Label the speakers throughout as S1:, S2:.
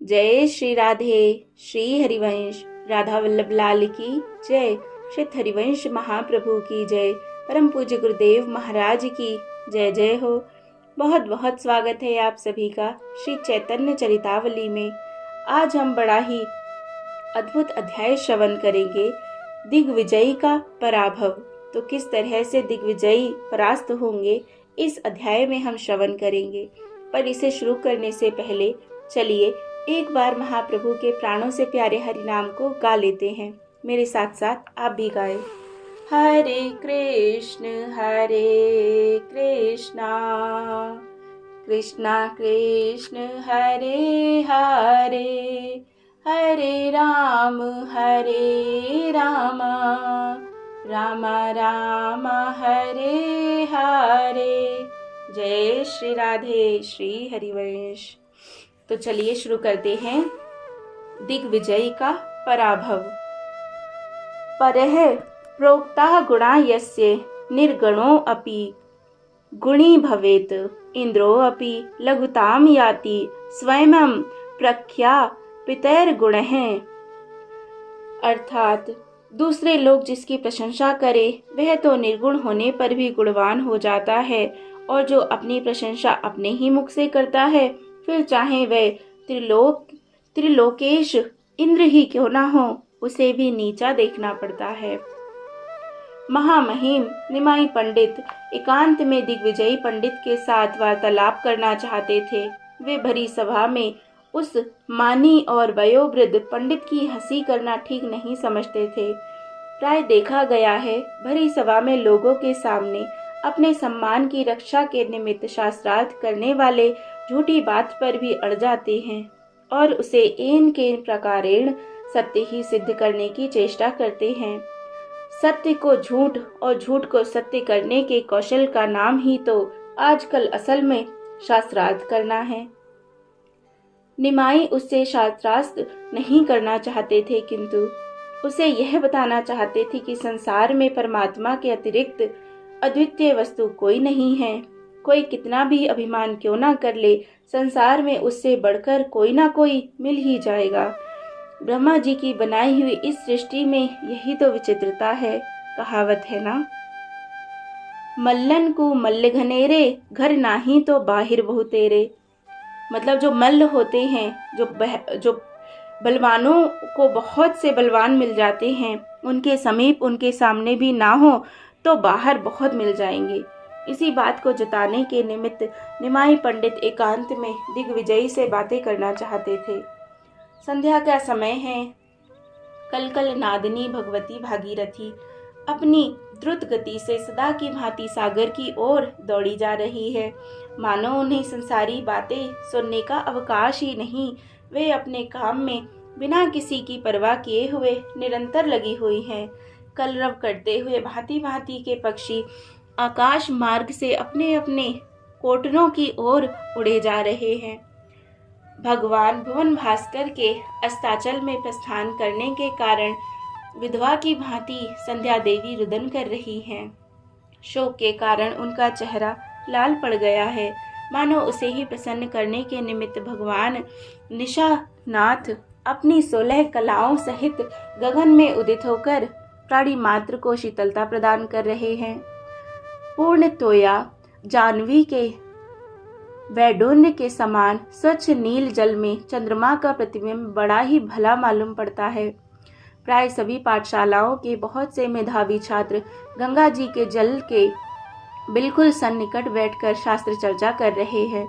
S1: जय श्री राधे। श्री हरिवंश राधा वल्लभ लाल की जय। श्री हरिवंश महाप्रभु की जय। परम पूज्य गुरुदेव महाराज की जय जय हो। बहुत बहुत स्वागत है आप सभी का श्री चैतन्य चरितावली में। आज हम बड़ा ही अद्भुत अध्याय श्रवण करेंगे, दिग्विजयी का पराभव। तो किस तरह से दिग्विजयी परास्त होंगे इस अध्याय में हम श्रवण करेंगे। पर इसे शुरू करने से पहले चलिए एक बार महाप्रभु के प्राणों से प्यारे हरि नाम को गा लेते हैं। मेरे साथ साथ आप भी गाएं। हरे कृष्ण कृष्णा कृष्ण हरे हरे, हरे राम राम राम हरे हरे। जय श्री राधे। श्री हरिवंश। तो चलिए शुरू करते हैं। दिग्विजयी का पराभव। परह प्रोक्ता गुणा यस्य निर्गुणो अपि गुणी भवेत, इंद्रो अपि लघुताम याति स्वयं प्रख्या पितैर्गुणः। अर्थात दूसरे लोग जिसकी प्रशंसा करे वह तो निर्गुण होने पर भी गुणवान हो जाता है, और जो अपनी प्रशंसा अपने ही मुख से करता है फिर चाहे वह त्रिलोकेश इंद्र ही क्यों ना हो, उसे भी नीचा देखना पड़ता है। महामहिम निमाई पंडित एकांत में दिग्विजयी पंडित के साथ वार्तालाप करना चाहते थे। वे भरी सभा में उस मानी और वयोवृद्ध पंडित की हंसी करना ठीक नहीं समझते थे। प्राय देखा गया है, भरी सभा में लोगों के सामने अपने सम्मान की रक्षा के निमित्त शास्त्रार्थ करने वाले झूठी बात पर भी अड़ जाते हैं और उसे एन के प्रकारेण सत्य ही सिद्ध करने की चेष्टा करते हैं। सत्य को झूठ और झूठ को सत्य करने के कौशल का नाम ही तो आजकल असल में शास्त्रार्थ करना है। निमाई उससे शास्त्रार्थ नहीं करना चाहते थे, किंतु उसे यह बताना चाहते थे कि संसार में परमात्मा के अतिरिक्त अद्वितीय वस्तु कोई नहीं है। कोई कितना भी अभिमान क्यों ना कर ले, संसार में उससे बढ़कर कोई ना कोई मिल ही जाएगा। ब्रह्मा जी की बनाई हुई इस सृष्टि में यही तो विचित्रता है। कहावत है ना, मल्लन को मल्ल घनेरे, घर नाही तो बाहिर बहु तेरे। मतलब जो मल्ल होते हैं, जो बलवानों को बहुत से बलवान मिल जाते हैं, उनके समीप उनके सामने भी ना हो तो बाहर बहुत मिल जाएंगे। इसी बात को जताने के निमित्त निमाई पंडित एकांत में दिग्विजयी से बातें करना चाहते थे। संध्या का समय है। कल नादिनी भगवती भागीरथी अपनी द्रुत गति से सदा की भांति सागर की ओर दौड़ी जा रही है। मानो उन्हें संसारी बातें सुनने का अवकाश ही नहीं। वे अपने काम में बिना किसी की परवाह किए हुए निरंतर लगी हुई हैं। कलरव करते हुए भांति भांति के पक्षी आकाश मार्ग से अपने अपने कोटरों की ओर उड़े जा रहे हैं। भगवान भुवन भास्कर के अस्ताचल में प्रस्थान करने के कारण विधवा की भांति संध्या देवी रुदन कर रही हैं। शोक के कारण उनका चेहरा लाल पड़ गया है, मानो उसे ही प्रसन्न करने के निमित्त भगवान निशानाथ अपनी 16 कलाओं सहित गगन में उदित होकर प्राणी मात्र को शीतलता प्रदान कर रहे हैं। पूर्ण तोया जानवी के वैडूर्य के समान स्वच्छ नील जल में चंद्रमा का प्रतिबिंब बड़ा ही भला मालूम पड़ता है। प्राय सभी पाठशालाओं के बहुत से मेधावी छात्र गंगा जी के जल के बिल्कुल सन्निकट बैठकर शास्त्र चर्चा कर रहे हैं।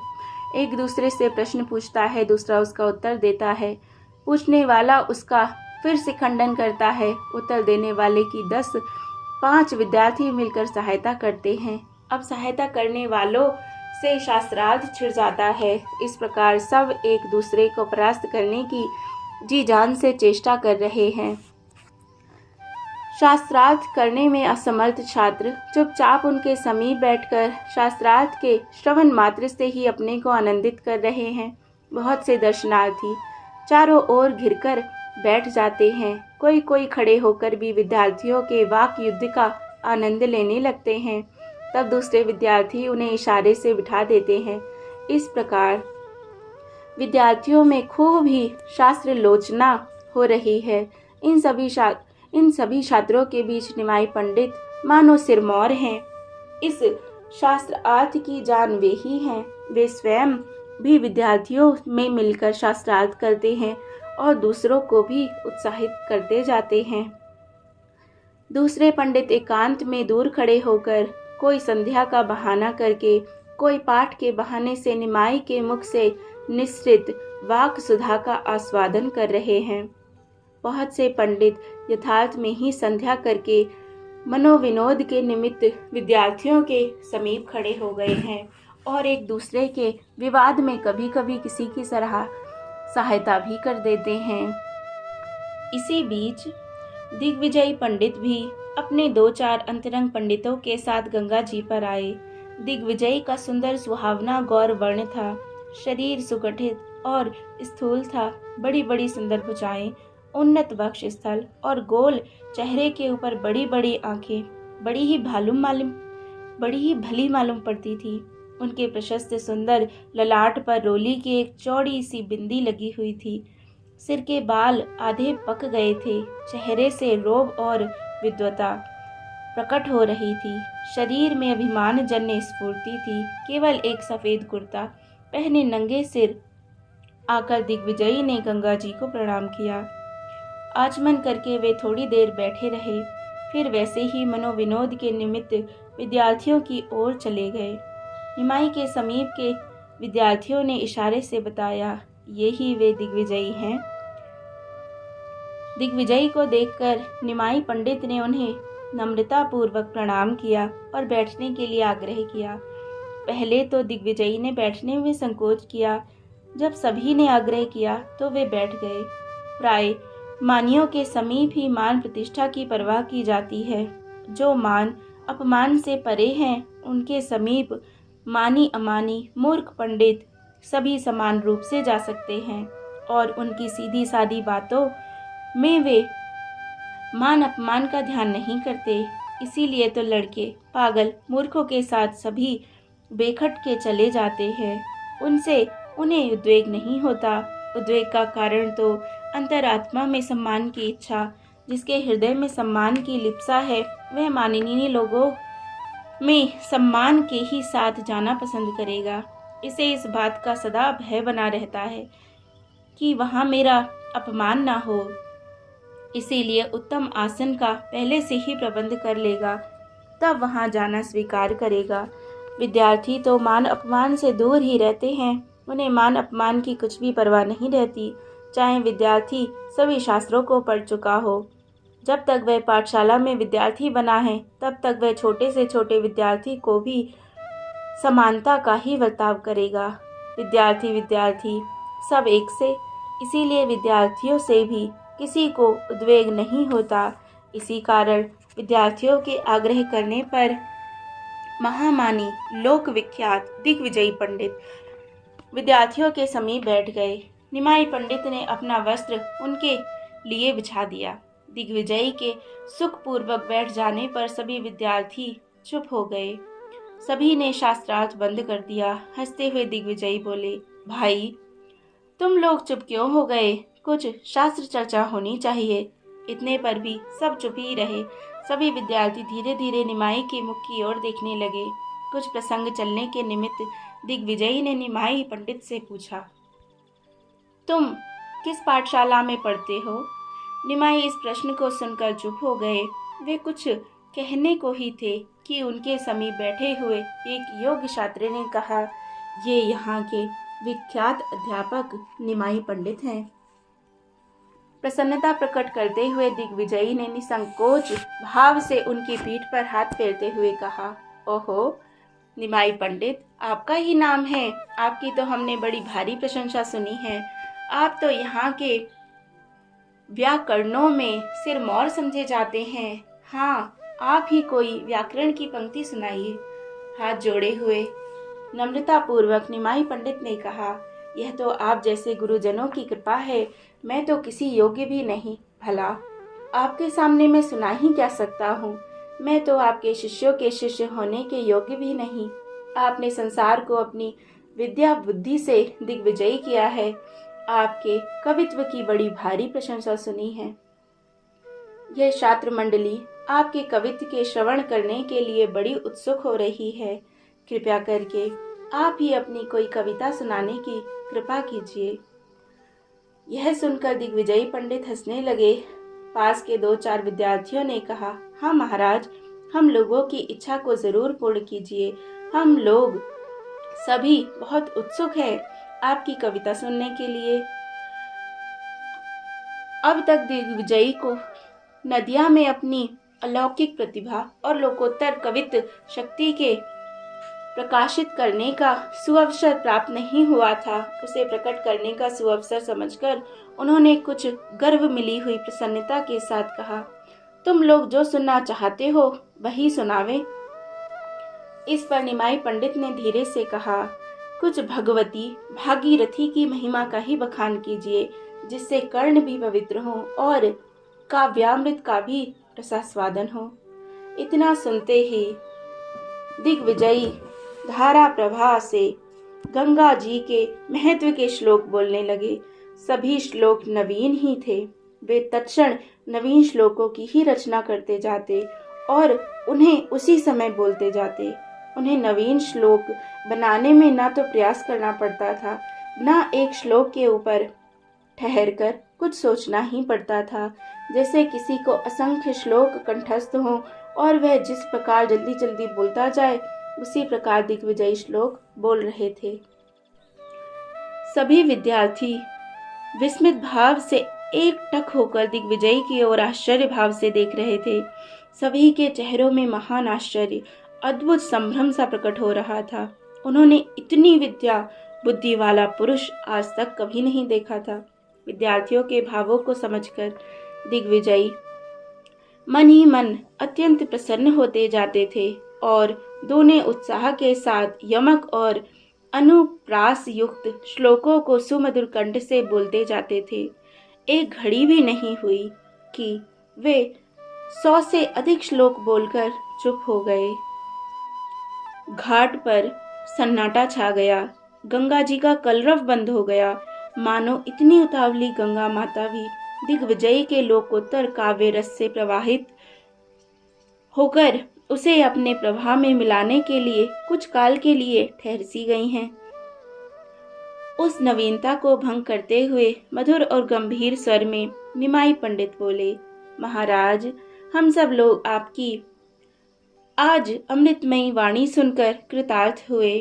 S1: एक दूसरे से प्रश्न पूछता है, दूसरा उसका उत्तर देता है। पूछने वाला उसका फिर से खंडन करता है। उत्तर देने वाले की 10-5 विद्यार्थी मिलकर सहायता करते हैं। अब सहायता करने वालों से शास्त्रार्थ छिड़ जाता है। इस प्रकार सब एक दूसरे को परास्त करने की जी जान से चेष्टा कर रहे हैं। शास्त्रार्थ करने में असमर्थ छात्र चुपचाप उनके समीप बैठकर शास्त्रार्थ के श्रवण मात्र से ही अपने को आनंदित कर रहे हैं। बहुत से दर्शनार्थी चारों ओर घिरकर बैठ जाते हैं। कोई कोई खड़े होकर भी विद्यार्थियों के वाक युद्ध का आनंद लेने लगते हैं। तब दूसरे विद्यार्थी उन्हें इशारे से बिठा देते हैं। इस प्रकार विद्यार्थियों में खूब ही शास्त्र लोचना हो रही है। इन सभी छात्रों के बीच निमाई पंडित मानो सिरमौर हैं। इस शास्त्र अर्थ की जान वे ही हैं। वे स्वयं भी विद्यार्थियों में मिलकर शास्त्रार्थ करते हैं और दूसरों को भी उत्साहित करते जाते हैं। दूसरे पंडित एकांत में दूर खड़े होकर कोई संध्या का बहाना करके, कोई पाठ के बहाने से निमाई के मुख से निसृत वाक सुधा का आस्वादन कर रहे हैं। बहुत से पंडित यथार्थ में ही संध्या करके मनोविनोद के निमित्त विद्यार्थियों के समीप खड़े हो गए हैं और एक दूसरे के विवाद में कभी कभी किसी की सहायता भी कर देते हैं। इसी बीच दिग्विजयी पंडित भी अपने 2-4 अंतरंग पंडितों के साथ गंगा जी पर आए। दिग्विजयी का सुंदर सुहावना गौर वर्ण था। शरीर सुगठित और स्थूल था। बड़ी बड़ी सुंदर भुजाएं, उन्नत वक्ष स्थल और गोल चेहरे के ऊपर बड़ी बड़ी आंखें बड़ी ही भली मालूम पड़ती थी। उनके प्रशस्त सुंदर ललाट पर रोली की एक चौड़ी सी बिंदी लगी हुई थी। सिर के बाल आधे पक गए थे। चेहरे से रोब और विद्वता प्रकट हो रही थी। शरीर में अभिमान जन्य स्फूर्ति थी। केवल एक सफेद कुर्ता पहने नंगे सिर आकर दिग्विजयी ने गंगा जी को प्रणाम किया। आचमन करके वे थोड़ी देर बैठे रहे, फिर वैसे ही मनोविनोद के निमित्त विद्यार्थियों की ओर चले गए। निमाई के समीप के विद्यार्थियों ने इशारे से बताया, ये ही वे दिग्विजयी हैं। दिग्विजयी को देखकर निमाई पंडित ने उन्हें नम्रता पूर्वक प्रणाम किया और बैठने के लिए आग्रह किया। पहले तो दिग्विजयी ने बैठने में संकोच किया। जब सभी ने आग्रह किया तो वे बैठ गए। प्राय मानियों के समीप ही मान प्रतिष्ठा की परवाह की जाती है। जो मान अपमान से परे हैं, उनके समीप मानी अमानी मूर्ख पंडित सभी समान रूप से जा सकते हैं और उनकी सीधी सादी बातों में वे मान अपमान का ध्यान नहीं करते। इसीलिए तो लड़के पागल मूर्खों के साथ सभी बेखट के चले जाते हैं। उनसे उन्हें उद्वेग नहीं होता। उद्वेग का कारण तो अंतरात्मा में सम्मान की इच्छा, जिसके हृदय में सम्मान की लिप्सा है, वह माननीय लोगों में सम्मान के ही साथ जाना पसंद करेगा। इसे इस बात का सदा भय बना रहता है कि वहाँ मेरा अपमान ना हो। इसीलिए उत्तम आसन का पहले से ही प्रबंध कर लेगा, तब वहाँ जाना स्वीकार करेगा। विद्यार्थी तो मान अपमान से दूर ही रहते हैं। उन्हें मान अपमान की कुछ भी परवाह नहीं रहती, चाहे विद्यार्थी सभी शास्त्रों को पढ़ चुका हो। जब तक वह पाठशाला में विद्यार्थी बना है, तब तक वह छोटे से छोटे विद्यार्थी को भी समानता का ही बर्ताव करेगा। विद्यार्थी सब एक से, इसीलिए विद्यार्थियों से भी किसी को उद्वेग नहीं होता। इसी कारण विद्यार्थियों के आग्रह करने पर महामानी लोक विख्यात दिग्विजयी पंडित विद्यार्थियों के समीप बैठ गए। निमाई पंडित ने अपना वस्त्र उनके लिए बिछा दिया। दिग्विजयी के सुखपूर्वक बैठ जाने पर सभी विद्यार्थी चुप हो गए। सभी ने शास्त्रार्थ बंद कर दिया। हंसते हुए दिग्विजयी बोले, भाई तुम लोग चुप क्यों हो गए? कुछ शास्त्र चर्चा होनी चाहिए। इतने पर भी सब चुप ही रहे। सभी विद्यार्थी धीरे धीरे निमाई के मुख की ओर देखने लगे। कुछ प्रसंग चलने के निमित्त दिग्विजयी ने निमाई पंडित से पूछा, तुम किस पाठशाला में पढ़ते हो? निमाई इस प्रश्न को सुनकर चुप हो गए। वे कुछ कहने को ही थे कि उनके समीप बैठे हुए एक योग्य छात्र ने कहा, ये यहाँ के विख्यात अध्यापक निमाई पंडित हैं। प्रसन्नता प्रकट करते हुए दिग्विजयी ने निसंकोच भाव से उनकी पीठ पर हाथ फेरते हुए कहा, ओहो निमाई पंडित, आपका ही नाम है। आपकी तो हमने बड़ी भारी प्रशंसा सुनी है। आप तो यहाँ के व्याकरणों में सिरमौर समझे जाते हैं। हाँ, आप ही कोई व्याकरण की पंक्ति सुनाइए। हाथ जोड़े हुए नम्रता पूर्वक निमाई पंडित ने कहा, यह तो आप जैसे गुरुजनों की कृपा है। मैं तो किसी योग्य भी नहीं। भला आपके सामने मैं सुना ही क्या सकता हूँ। मैं तो आपके शिष्यों के शिष्य होने के योग्य भी नहीं। आपने संसार को अपनी विद्या बुद्धि से दिग्विजयी किया है। आपके कवित्व की बड़ी भारी प्रशंसा सुनी है। यह छात्र मंडली आपके कवित्व के श्रवण करने के लिए बड़ी उत्सुक हो रही है। कृपया करके आप ही अपनी कोई कविता सुनाने की कृपा कीजिए। यह सुनकर दिग्विजयी पंडित हंसने लगे। पास के 2-4 विद्यार्थियों ने कहा, हाँ महाराज, हम लोगों की इच्छा को जरूर पूर्ण कीजिए। हम लोग सभी बहुत उत्सुक हैं आपकी कविता सुनने के लिए। अब तक दिग्विजयी को नदिया में अपनी अलौकिक प्रतिभा और लोकोत्तर कवित्व शक्ति के प्रकाशित करने का सुअवसर प्राप्त नहीं हुआ था। उसे प्रकट करने का सुअवसर समझकर उन्होंने कुछ गर्व मिली हुई प्रसन्नता के साथ कहा, तुम लोग जो सुनना चाहते हो वही सुनावे। इस पर निमाई पंडित ने धीरे से कहा, कुछ भगवती भागीरथी की महिमा का ही बखान कीजिए, जिससे कर्ण भी पवित्र हो और काव्यामृत का भी रसास्वादन हो। इतना सुनते ही दिग्विजयी धारा प्रभा से गंगा जी के महत्व के श्लोक बोलने लगे। सभी श्लोक नवीन ही थे। वे तत्क्षण नवीन श्लोकों की ही रचना करते जाते और उन्हें उसी समय बोलते जाते। उन्हें नवीन श्लोक बनाने में ना तो प्रयास करना पड़ता था, ना एक श्लोक के ऊपर ठहरकर कुछ सोचना ही पड़ता था। जैसे किसी को असंख्य श्लोक कंठस्थ हों और वह जिस प्रकार जल्दी जल्दी बोलता जाए, उसी प्रकार दिग्विजयी श्लोक बोल रहे थे। सभी विद्यार्थी विस्मित भाव से एकटक होकर दिग्विजयी की ओर आश्चर्य भाव से देख रहे थे। सभी के चेहरों में महान आश्चर्य, अद्भुत संभ्रम सा प्रकट हो रहा था। उन्होंने इतनी विद्या बुद्धि वाला पुरुष आज तक कभी नहीं देखा था। विद्यार्थियों के भावों को समझकर दिग्विजयी मन ही मन अत्यंत प्रसन्न होते जाते थे और दोनों उत्साह के साथ यमक और अनुप्रास युक्त श्लोकों को सुमधुर कंठ से बोलते जाते थे। एक घड़ी भी नहीं हुई कि वे 100 से अधिक श्लोक बोलकर चुप हो गए। घाट पर सन्नाटा छा गया। गंगा जी का कलरव बंद हो गया। मानो इतनी उतावली गंगा माता भी दिग्विजयी के लोकोत्तर काव्य रस से प्रवाहित होकर उसे अपने प्रवाह में मिलाने के लिए कुछ काल के लिए ठहर सी गई हैं। उस नवीनता को भंग करते हुए मधुर और गंभीर स्वर में निमाई पंडित बोले, महाराज, हम सब लोग आपकी आज अमृतमयी वाणी सुनकर कृतार्थ हुए।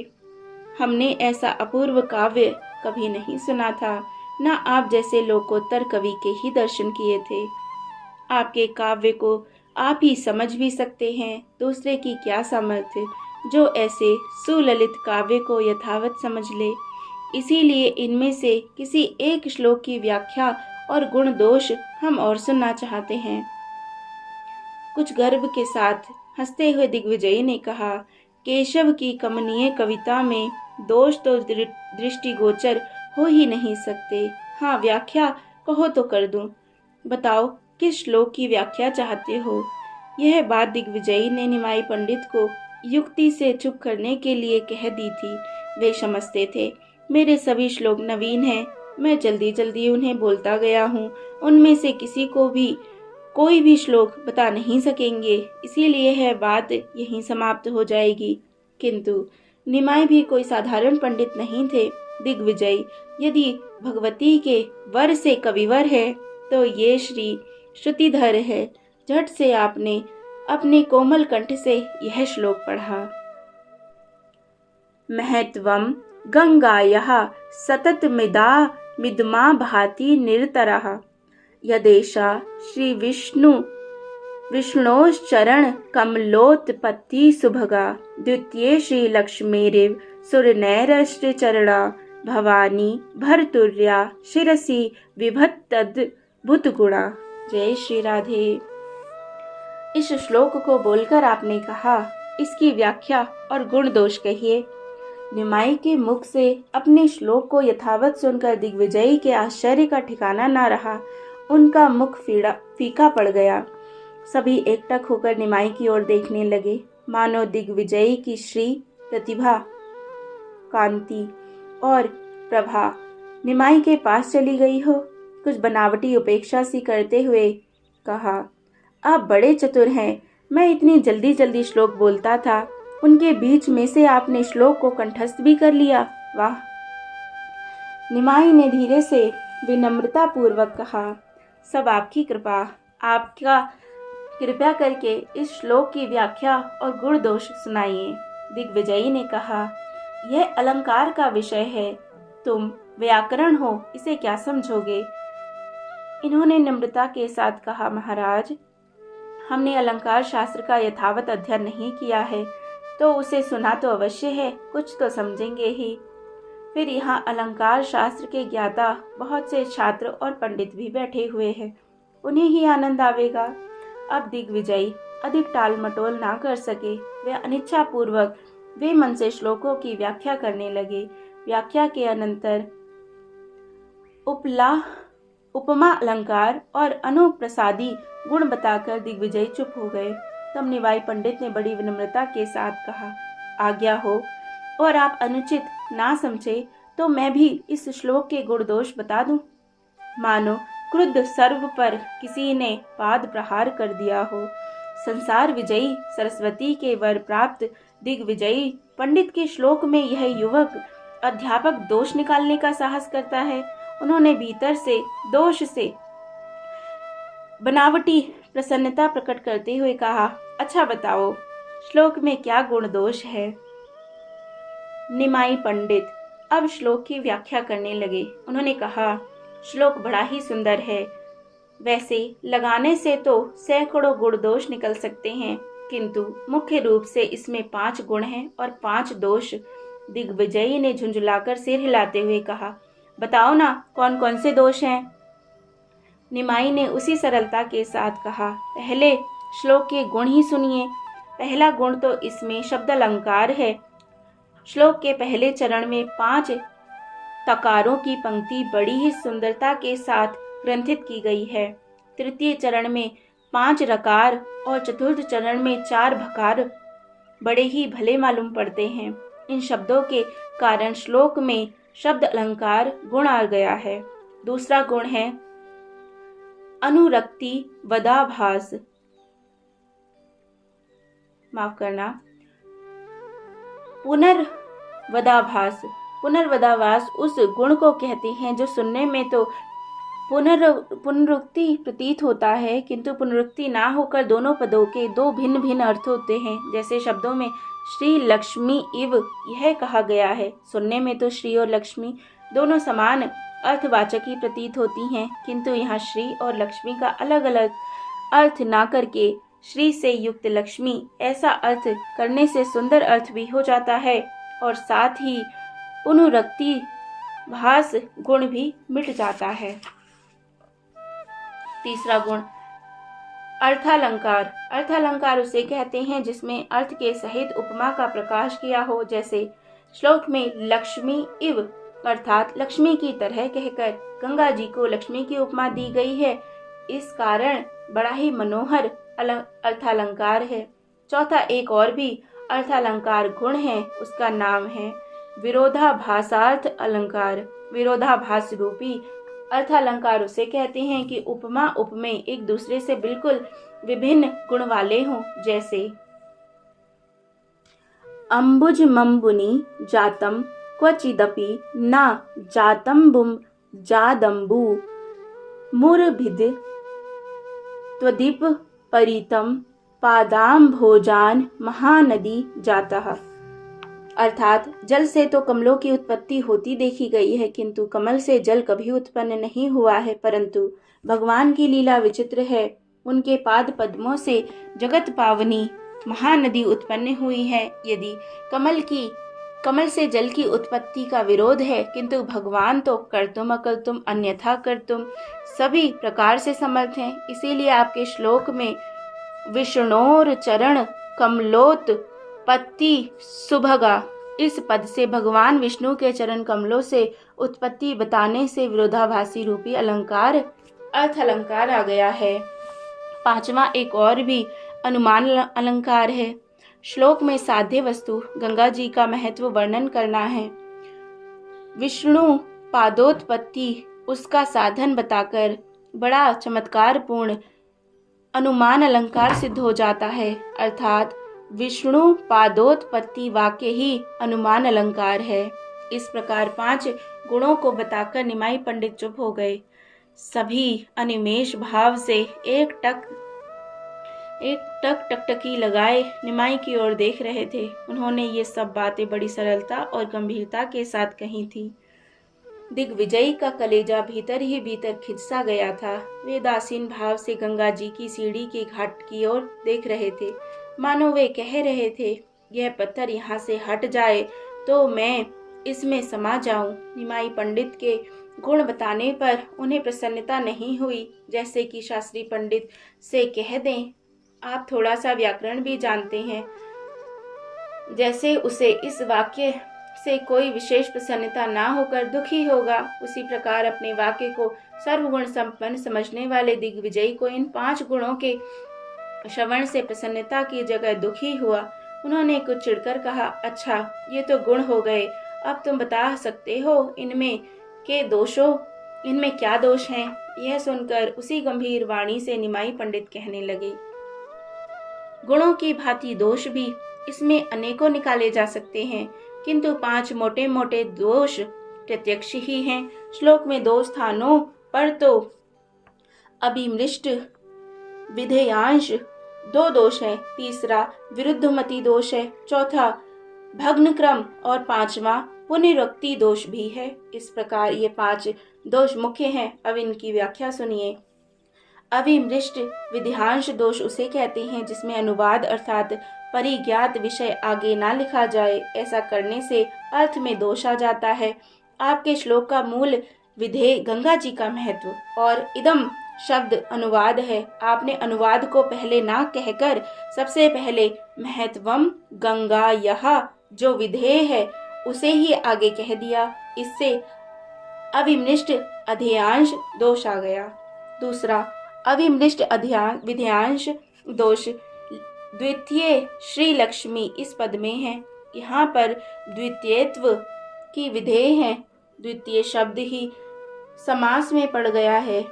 S1: हमने ऐसा अपूर्व काव्य कभी नहीं सुना था, न आप जैसे लोकोत्तर कवि के ही दर्शन किए थे। आपके काव्य को आप ही समझ भी सकते हैं, दूसरे की क्या सामर्थ्य जो ऐसे सुललित काव्य को यथावत समझ ले। इसीलिए इनमें से किसी एक श्लोक की व्याख्या और गुण दोष हम और सुनना चाहते हैं। कुछ गर्व के साथ हंसते हुए दिग्विजयी ने कहा, केशव की कमनीय कविता में दोष तो दृष्टिगोचर हो ही नहीं सकते। हाँ, व्याख्या कहो तो कर दूं। बताओ किस श्लोक की व्याख्या चाहते हो। यह बात दिग्विजयी ने निमाई पंडित को युक्ति से चुप करने के लिए कह दी थी। वे समझते थे मेरे सभी श्लोक नवीन हैं, मैं जल्दी जल्दी उन्हें बोलता गया हूँ, उनमें से किसी को भी कोई भी श्लोक बता नहीं सकेंगे, इसीलिए यह बात यहीं समाप्त हो जाएगी। किंतु निमाई भी कोई साधारण पंडित नहीं थे। दिग्विजयी यदि भगवती के वर से कविवर है तो ये श्री श्रुतिधर है। झट से आपने अपने कोमल कंठ से यह श्लोक पढ़ा। महत्वम गंगायाः सतत मिदमा भाति निरतरः यदेषा श्री विष्णोश्चरण कमलोत्पत्ति सुभगा द्वितीय श्री लक्ष्मीरिव सुरनैरश्चरणा भवानी भरतुर्या शिरसि विभत्तद्भुत गुणा। जय श्री राधे। इस श्लोक को बोलकर आपने कहा, इसकी व्याख्या और गुण दोष कहिए। निमाई के मुख से अपने श्लोक को यथावत सुनकर दिग्विजयी के आश्चर्य का ठिकाना न रहा। उनका मुख फीका पड़ गया। सभी एकटक होकर निमाई की ओर देखने लगे, मानो दिग्विजयी की श्री प्रतिभा, कांति और प्रभा निमाई के पास चली गई हो। कुछ बनावटी उपेक्षा सी करते हुए कहा, आप बड़े चतुर हैं। मैं इतनी जल्दी जल्दी श्लोक बोलता था, उनके बीच में से आपने श्लोक को कंठस्थ भी कर लिया। वाह। निमाई ने धीरे से विनम्रता पूर्वक कहा, सब आपकी कृपा। आपका कृपया करके इस श्लोक की व्याख्या और गुण दोष सुनाइए। दिग्विजयी ने कहा, यह अलंकार का विषय है, तुम व्याकरण हो, इसे क्या समझोगे। इन्होंने नम्रता के साथ कहा, महाराज, हमने अलंकार शास्त्र का यथावत अध्ययन नहीं किया है, तो उसे सुना तो अवश्य है, कुछ तो समझेंगे ही। फिर यहाँ अलंकार शास्त्र के ज्ञाता बहुत से छात्र और पंडित भी बैठे हुए हैं, उन्हें ही आनंद आवेगा। अब दिग्विजयी अधिक टाल मटोल ना कर सके, वे अनिच्छा पूर्वक वे मन से श्लोकों की व्याख्या करने लगे। व्याख्या के अनंतर उपमा अलंकार और अनुप्रसादी गुण बताकर दिग्विजयी चुप हो गए। तब निवाई पंडित ने बड़ी विनम्रता के साथ कहा, आज्ञा हो, और आप अनुचित ना समझे तो मैं भी इस श्लोक के गुण दोष बता दूं। मानो क्रुद्ध सर्व पर किसी ने पाद प्रहार कर दिया हो। संसार विजयी सरस्वती के वर प्राप्त दिग्विजयी पंडित के श्लोक में यह युवक अध्यापक दोष निकालने का साहस करता है। उन्होंने भीतर से दोष से बनावटी प्रसन्नता प्रकट करते हुए कहा, अच्छा बताओ, श्लोक में क्या गुण दोष है। निमाई पंडित अब श्लोक की व्याख्या करने लगे। उन्होंने कहा, श्लोक बड़ा ही सुंदर है। वैसे लगाने से तो सैकड़ों गुण दोष निकल सकते हैं, किंतु मुख्य रूप से इसमें 5 गुण हैं और 5 दोष। दिग्विजयी ने झुंझुलाकर सिर हिलाते हुए कहा, बताओ ना, कौन कौन से दोष हैं। निमाई ने उसी सरलता के साथ कहा, पहले श्लोक के गुण ही सुनिए। पहला गुण तो इसमें शब्द अलंकार है। श्लोक के पहले चरण में 5 तकारों की पंक्ति बड़ी ही सुंदरता के साथ ग्रंथित की गई है। तृतीय चरण में 5 रकार और चतुर्थ चरण में 4 भकार बड़े ही भले मालूम पड़ते हैं। इन शब्दों के कारण श्लोक में शब्द अलंकार गुण आ गया है। दूसरा गुण है अनुरक्ति वदाभास, माफ करना, पुनर्वदाभास उस गुण को कहते हैं जो सुनने में तो पुनरुक्ति प्रतीत होता है, किंतु पुनरुक्ति ना होकर दोनों पदों के 2 भिन्न भिन्न अर्थ होते हैं। जैसे शब्दों में श्री लक्ष्मी इव यह कहा गया है, सुनने में तो श्री और लक्ष्मी दोनों समान अर्थवाचक ही प्रतीत होती हैं, किंतु यहाँ श्री और लक्ष्मी का अलग अलग अर्थ ना करके श्री से युक्त लक्ष्मी ऐसा अर्थ करने से सुंदर अर्थ भी हो जाता है और साथ ही पुनरुक्ति भास गुण भी मिट जाता है। तीसरा गुण अर्थालंकार। अर्थालंकार उसे कहते हैं जिसमें अर्थ के सहित उपमा का प्रकाश किया हो। जैसे श्लोक में लक्ष्मी इव अर्थात लक्ष्मी की तरह कहकर गंगा जी को लक्ष्मी की उपमा दी गई है। इस कारण बड़ा ही मनोहर अर्थालंकार है। चौथा एक और भी अर्थालंकार गुण है, उसका नाम है विरोधाभासार्थ अलंकार। विरोधाभास रूपी अर्थालंकार उसे कहते हैं कि उपमा उपमेय एक दूसरे से बिल्कुल विभिन्न गुण वाले हों। जैसे अम्बुज मम्बुनि जातम क्वचिदपि न जातम्बुम जादम्बु मुरभिद त्वदीप परितम पादाम भोजान महानदी जातः। अर्थात जल से तो कमलों की उत्पत्ति होती देखी गई है, किंतु कमल से जल कभी उत्पन्न नहीं हुआ है। परंतु भगवान की लीला विचित्र है, उनके पाद पद्मों से जगत पावनी महानदी उत्पन्न हुई है। यदि कमल से जल की उत्पत्ति का विरोध है, किंतु भगवान तो कर्तुम अकर्तुम अन्यथा कर्तुम सभी प्रकार से समर्थ हैं। इसीलिए आपके श्लोक में विष्णोर चरण कमलोत पत्ति सुभगा, इस पद से भगवान विष्णु के चरण कमलों से उत्पत्ति बताने से विरोधाभासी रूपी अलंकार अर्थ अलंकार आ गया है। पांचवा एक और भी अनुमान अलंकार है। श्लोक में साध्य वस्तु गंगा जी का महत्व वर्णन करना है। विष्णु पादोत्पत्ति उसका साधन बताकर बड़ा चमत्कारपूर्ण अनुमान अलंकार सिद्ध हो जाता है। अर्थात विष्णु पादोत्पत्ति वाक्य ही अनुमान अलंकार है। इस प्रकार 5 गुणों को बताकर निमाई पंडित चुप हो गए। सभी अनिमेष भाव से एक टक टकटकी लगाए निमाई की ओर देख रहे थे। उन्होंने ये सब बातें बड़ी सरलता और गंभीरता के साथ कही थी। दिग्विजयी का कलेजा भीतर ही भीतर खिंचा गया था। वे दासीन भाव से गंगा जी की सीढ़ी के घाट की ओर देख रहे थे, मानो वे कह रहे थे, यह पत्थर यहाँ से हट जाए तो मैं इसमें समा जाऊं। निमाई पंडित के गुण बताने पर उन्हें प्रसन्नता नहीं हुई। जैसे कि शास्त्री पंडित से कह दें, आप थोड़ा सा व्याकरण भी जानते हैं, जैसे उसे इस वाक्य से कोई विशेष प्रसन्नता ना होकर दुखी होगा, उसी प्रकार अपने वाक्य को सर्वगुण संपन्न समझने वाले दिग्विजयी को इन 5 गुणों के श्रवण से प्रसन्नता की जगह दुखी हुआ। उन्होंने कुछ चिढ़कर कहा, अच्छा ये तो गुण हो गए, अब तुम बता सकते हो इनमें क्या दोष हैं? यह सुनकर उसी गंभीर वाणी से निमाई पंडित कहने लगे, गुणों की भांति दोष भी इसमें अनेकों निकाले जा सकते हैं, किंतु 5 मोटे मोटे दोष प्रत्यक्ष ही हैं। श्लोक में 2 स्थानों पर तो अभिमृष्ट विधेयांश 2 दोष है, तीसरा विरुद्धमति दोष है, चौथा भग्न क्रम और 5वां पुनरुक्ति दोष भी है। इस प्रकार ये 5 दोष मुख्य हैं। अब इनकी व्याख्या सुनिए। अभिमृष्ट विधियांश दोष उसे कहते हैं जिसमें अनुवाद अर्थात परिज्ञात विषय आगे ना लिखा जाए। ऐसा करने से अर्थ में दोष आ जाता है। आपके श्लोक का मूल विधेय गंगा जी का महत्व और इदम शब्द अनुवाद है। आपने अनुवाद को पहले ना कहकर सबसे पहले महत्वम गंगा यह जो विधेय है उसे ही आगे कह दिया। इससे अविमृष्ट अध्ययांश दोष आ गया। दूसरा अविमृष्ट विधेयांश दोष द्वितीय श्री लक्ष्मी इस पद में है। यहाँ पर द्वितीयत्व की विधेय है। द्वितीय शब्द ही समास में पड़ गया है।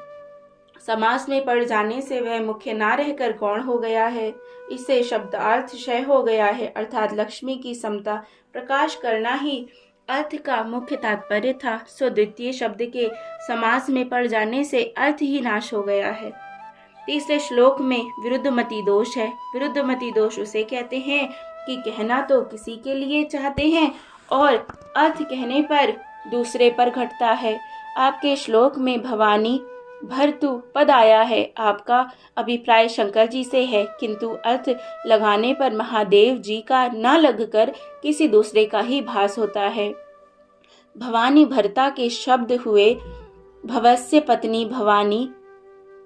S1: समास में पड़ जाने से वह मुख्य ना रहकर गौण हो गया है। इससे शब्दार्थ क्षय हो गया है, अर्थात लक्ष्मी की समता प्रकाश करना ही अर्थ का मुख्य तात्पर्य था। सो द्वितीय शब्द के समास में पड़ जाने से अर्थ ही नाश हो गया है। तीसरे श्लोक में विरुद्धमति दोष है। विरुद्धमति दोष उसे कहते हैं कि कहना तो किसी के लिए चाहते हैं और अर्थ कहने पर दूसरे पर घटता है। आपके श्लोक में भवानी भर्तु पद आया है। आपका अभिप्राय शंकर जी से है, किंतु अर्थ लगाने पर महादेव जी का न लगकर किसी दूसरे का ही भास होता है। भवानी भर्ता के शब्द हुए। भवस्य पत्नी भवानी,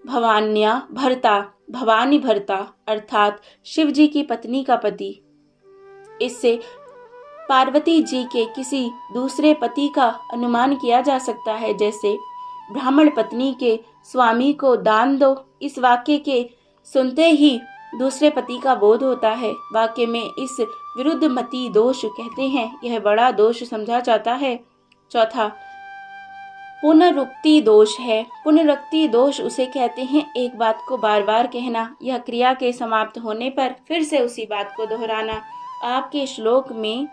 S1: भवान्या भर्ता, भवानी भर्ता अर्थात शिव जी की पत्नी का पति। इससे पार्वती जी के किसी दूसरे पति का अनुमान किया जा सकता है, जैसे ब्राह्मण पत्नी के स्वामी को दान दो। इस वाक्य के सुनते ही दूसरे पति का बोध होता है। वाक्य में इस विरुद्ध मति दोष कहते हैं। यह बड़ा दोष समझा जाता है। चौथा पुनरुक्ति दोष है। पुनरुक्ति दोष उसे कहते हैं एक बात को बार बार कहना, यह क्रिया के समाप्त होने पर फिर से उसी बात को दोहराना। आपके श्लोक में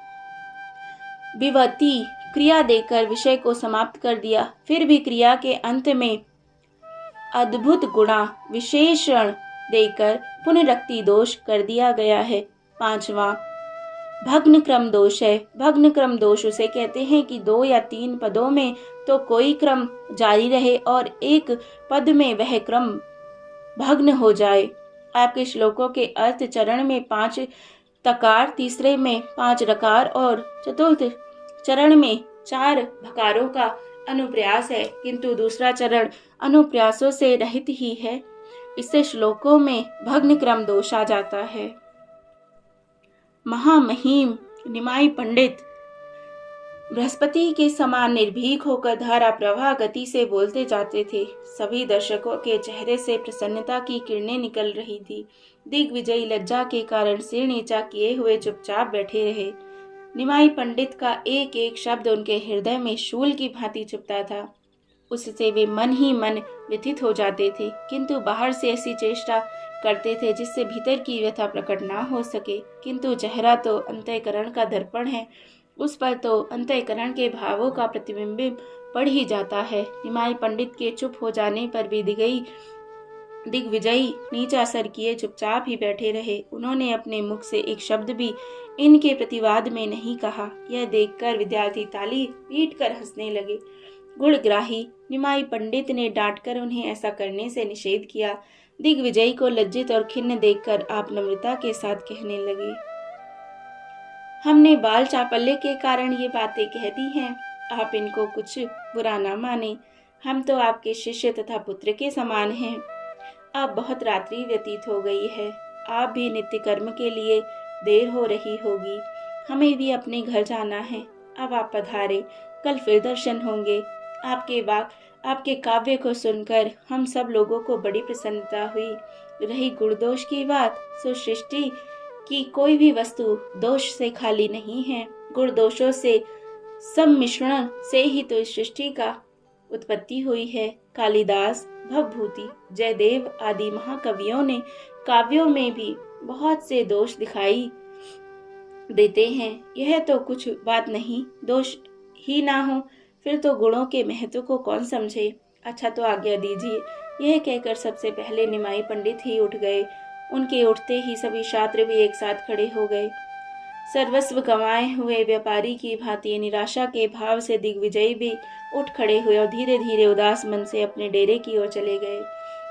S1: विवति क्रिया देकर विषय को समाप्त कर दिया, फिर भी क्रिया के अंत में अद्भुत गुणा विशेषण देकर पुनरुक्ति दोष कर दिया गया है। 5वां भग्न क्रम दोष है। भग्न क्रम दोष उसे कहते हैं कि 2 या 3 पदों में तो कोई क्रम जारी रहे और एक पद में वह क्रम भग्न हो जाए। आपके श्लोकों के अर्थ चरण में 5 तकार, तीसरे में 5 रकार और चतुर्थ चरण में 4 भकारों का अनुप्रयास है, किंतु दूसरा चरण अनुप्रयासों से रहित ही है। इससे श्लोकों में भग्न क्रम दोष आ जाता है। महामहिम निमाई पंडित बृहस्पति के समान निर्भीक होकर धारा प्रवाह गति से बोलते जाते थे। सभी दर्शकों के चेहरे से प्रसन्नता की किरणें निकल रही थी। दिग्विजयी लज्जा के कारण सिर नीचा किए हुए चुपचाप बैठे रहे। निमाई पंडित का एक एक शब्द उनके हृदय में शूल की भांति चुभता था। उससे वे मन ही मन व्यथित हो जाते थे, किंतु बाहर से ऐसी चेष्टा करते थे जिससे भीतर की व्यथा प्रकट ना हो सके। किंतु चेहरा तो अंतःकरण का दर्पण है, उस पर तो अंतःकरण के भावों का प्रतिबिंब पड़ ही जाता है। निमाई पंडित के चुप हो जाने पर भी दिग्विजयी नीचा सर किए चुपचाप ही बैठे रहे। उन्होंने अपने मुख से एक शब्द भी इनके प्रतिवाद में नहीं कहा। यह देखकर विद्यार्थी ताली पीटकर हंसने लगे। गुणग्राही निमाई पंडित ने डांटकर उन्हें ऐसा करने से निषेध किया। दिग्विजयी को लज्जित और खिन्न देखकर आप नम्रता के साथ कहने लगे, हमने बाल चापल्य के कारण ये बातें कह दी हैं, आप इनको कुछ बुरा ना माने। हम तो आपके शिष्य तथा पुत्र के समान हैं। अब बहुत रात्रि व्यतीत हो गई है, आप भी नित्य कर्म के लिए देर हो रही होगी। हमें भी अपने घर जाना है। अब आप पधारे, कल फिर दर्शन होंगे। आपके काव्य को सुनकर हम सब लोगों को बड़ी प्रसन्नता हुई। रही गुण दोष की बात, सो सृष्टि की कोई भी वस्तु दोष से खाली नहीं है। गुण दोषों से सम्मिश्रण से ही तो इस सृष्टि का उत्पत्ति हुई है। कालिदास, भवभूति, जयदेव आदि महाकवियों ने काव्यों में भी बहुत से दोष दिखाई देते हैं। यह तो कुछ बात नहीं, दोष ही ना हो फिर तो गुणों के महत्व को कौन समझे। अच्छा तो आज्ञा दीजिए। यह कहकर सबसे पहले निमाई पंडित ही उठ गए। उनके उठते ही सभी छात्र भी एक साथ खड़े हो गए। सर्वस्व गंवाए हुए व्यापारी की भांति निराशा के भाव से दिग्विजयी भी उठ खड़े हुए और धीरे धीरे उदास मन से अपने डेरे की ओर चले गए।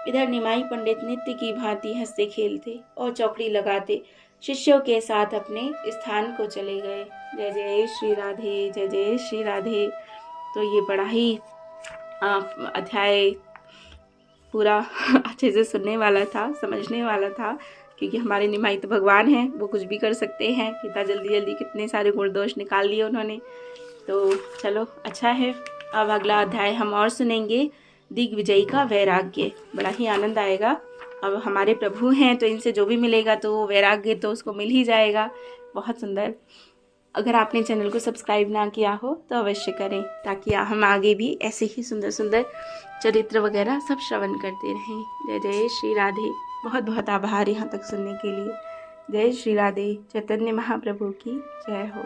S1: इधर निमाई पंडित नित्य की भांति हंसते खेलते और चौकड़ी लगाते शिष्यों के साथ अपने स्थान को चले गए। जय जय श्री राधे, जय जय श्री राधे। तो ये बड़ा ही अध्याय पूरा अच्छे से सुनने वाला था, समझने वाला था, क्योंकि हमारे निमाई तो भगवान हैं, वो कुछ भी कर सकते हैं। कितना जल्दी जल्दी कितने सारे गुण दोष निकाल लिए उन्होंने। तो चलो अच्छा है। अब अगला अध्याय हम और सुनेंगे, दिग्विजयी का वैराग्य। बड़ा ही आनंद आएगा। अब हमारे प्रभु हैं तो इनसे जो भी मिलेगा तो वो वैराग्य तो उसको मिल ही जाएगा। बहुत सुंदर। अगर आपने चैनल को सब्सक्राइब ना किया हो तो अवश्य करें, ताकि हम आगे भी ऐसे ही सुंदर सुंदर चरित्र वगैरह सब श्रवण करते रहें। जय जय श्री राधे। बहुत बहुत आभार यहाँ तक सुनने के लिए। जय श्री राधे। चैतन्य महाप्रभु की जय हो।